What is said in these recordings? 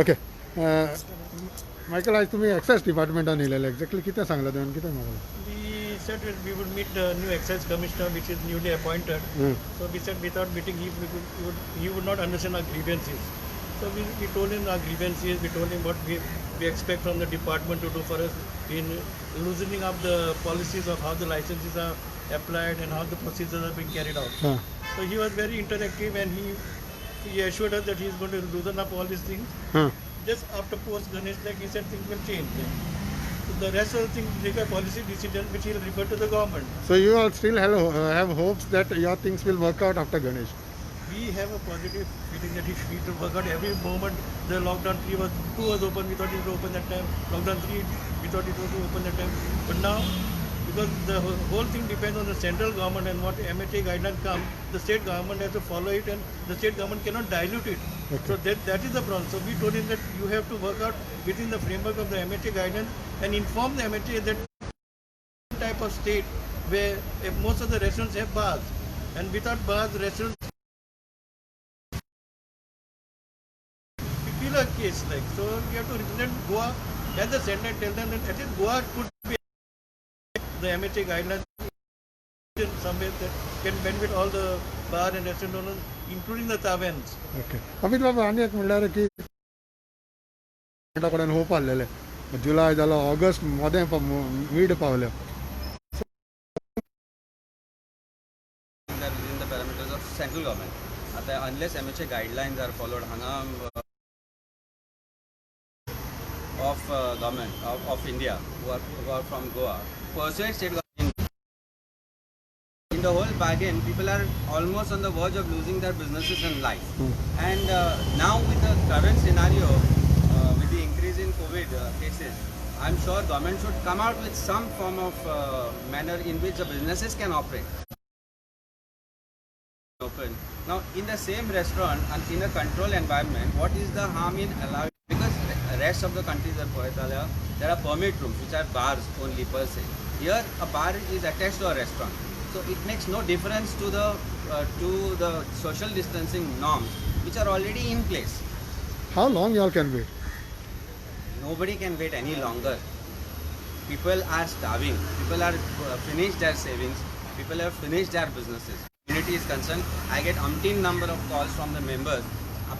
Okay Michael आज तुम्ही excise डिपार्टमेंटान येयलेले exactly कितें सांगलें तुवें कितें म्हाका We said that we would meet the new excise commissioner, which is newly appointed. So we said without meeting him, he would not understand our grievances. So we told him our grievances. We told him what we expect from the department to do for us in loosening up the policies of how the licenses are applied and how the procedures are being carried out. So he was very interactive, and he assured us that he is going to loosen up all these things. Just after post Ganesh, like he said, things will change. So the rest of the things require policy decision, which he will refer to the government. So you all still have hopes that your things will work out after Ganesh? We have a positive feeling that if we to work out every moment. The lockdown 2 was open, we thought it would open that time. Lockdown 3, we thought it would open that time. But now, because the whole thing depends on the central government and what MHA guidelines come, the state government has to follow it, and the state government cannot dilute it. Okay. So that is the problem. So we told him that you have to work out within the framework of the MHA guidelines and inform the MHA that type of state where most of the restaurants have bars, and without bars, restaurants feel a case like. So we have to represent Goa as the center and tell them that at least Goa could be the MHA guidelines in some way that can benefit all the bar and restaurant owners, including the taverns. Okay Amit बाबा आनी एक म्हणल्यार की कडेन hope आसलेले जुलय जालो August मोदें मीड पावल्या within the parameters of central government. Unless MHA guidelines are followed, of government of India who are from Goa, persuade state government. In the whole bargain, people are almost on the verge of losing their businesses and life. And now with the current scenario, with the increase in COVID cases, I'm sure government should come out with some form of manner in which the businesses can operate. Open. Now in the same restaurant and in a controlled environment, what is the harm in allowing? Because the rest of the countries are there are permit rooms which are bars only per se. Here a bar is attached to a restaurant, so it makes no difference to the social distancing norms which are already in place. How long y'all can wait? Nobody can wait any longer. People are starving. People are finished their savings. People have finished their businesses. Community is concerned. I get umpteen number of calls from the members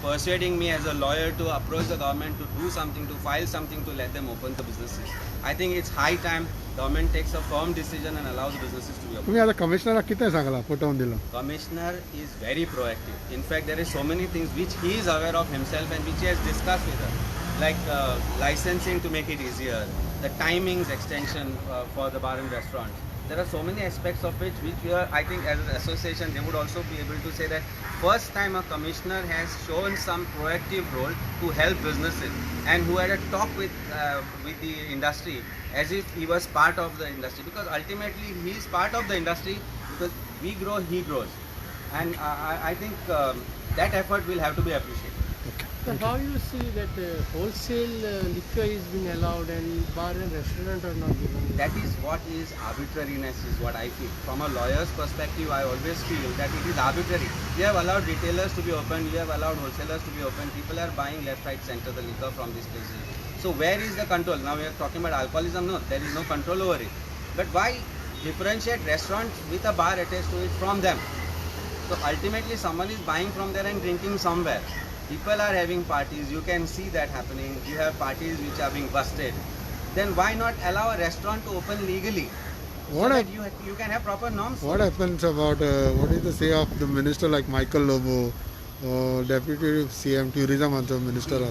persuading me as a lawyer to approach the government to do something, to file something to let them open the businesses. I think it's high time government takes a firm decision and allows businesses to be open. तुम्ही आता कमिशनराक कितें सांगला पटवून दिलं Commissioner is very proactive. In fact, there is so many things which he is aware of himself and which he has discussed with us, like licensing to make it easier, the timings extension for the bar and restaurants. There are so many aspects of which we are, I think as an association, they would also be able to say that first time a commissioner has shown some proactive role to help businesses and who had a talk with the industry as if he was part of the industry, because ultimately he is part of the industry, because we grow, he grows, and I think that effort will have to be appreciated. So how you see that wholesale liquor is being allowed and bar and restaurant are not given? That is what is arbitrariness, is what I feel. From a lawyer's perspective, I always feel that it is arbitrary. We have allowed retailers to be open, we have allowed wholesalers to be open. People are buying left, right, center the liquor from these places. So where is the control? Now we are talking about alcoholism. No, there is no control over it. But why differentiate restaurants with a bar attached to it from them? So ultimately someone is buying from there and drinking somewhere. People are having parties, you can see that happening. You have parties which are being busted. Then why not allow a restaurant to open legally? What So that you can have proper norms. What happens about what is the say of the minister like Michael Lobo, Deputy CM Tourism also Minister?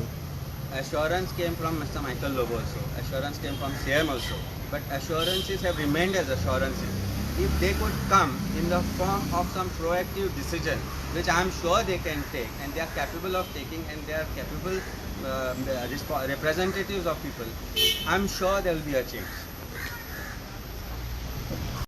Assurance came from Mr. Michael Lobo also. Assurance came from CM also. But assurances have remained as assurances. If they could come in the form of some proactive decision, which I am sure they can take, and they are capable of taking, and they are capable representatives of people, I am sure there will be a change.